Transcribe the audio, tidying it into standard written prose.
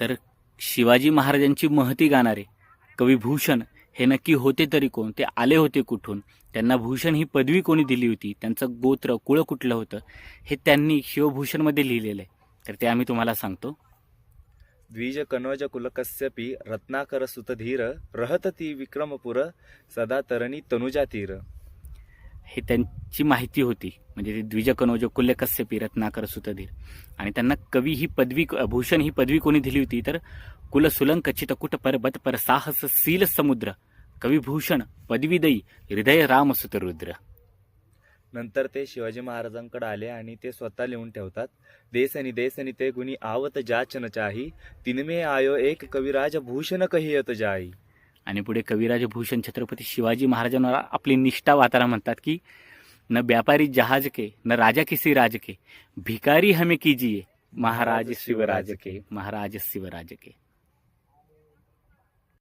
तर शिवाजी महाराजांची महती गाणारे कवी भूषण हे नक्की होते तरी कोण, ते आले होते कुठून, त्यांना भूषण ही पदवी कोणी दिली होती, त्यांचं गोत्र कुळ कुठलं होतं, हे त्यांनी शिवभूषणमध्ये लिहिलेलं आहे. तर ते आम्ही तुम्हाला सांगतो. द्विज कनोज कुलकस्यपी रत्नाकर सुतधीर रहतती विक्रमपुर सदा तरणी तनुजा तीर. हे त्यांची माहिती होती, म्हणजे ते द्विजकनोज कुल्यकस्यपी रत्नाकर सुतधीर. आणि त्यांना कवी ही पदवी, भूषण ही पदवी कोणी दिली होती, तर कुलसुलंक चितकुट परबत पर साहस सील समुद्र कविभूषण पदवीदयी हृदय रामसुत रुद्र. नंतर ते शिवाजी महाराजांकडे आले आणि ते स्वतः लिहून ठेवतात. देसनी देसनी ते गुणी आवत जाचन चाही तिनमे आयो एक कविराज भूषण कहियत जाई. आणि पुढे कविराज भूषण छत्रपती शिवाजी महाराजांवर आपली निष्ठा वाताना म्हणतात की न व्यापारी जहाज के न राजा किसी राज के भिकारी हमें कीजिए महाराज शिवराज के महाराज शिवराज के.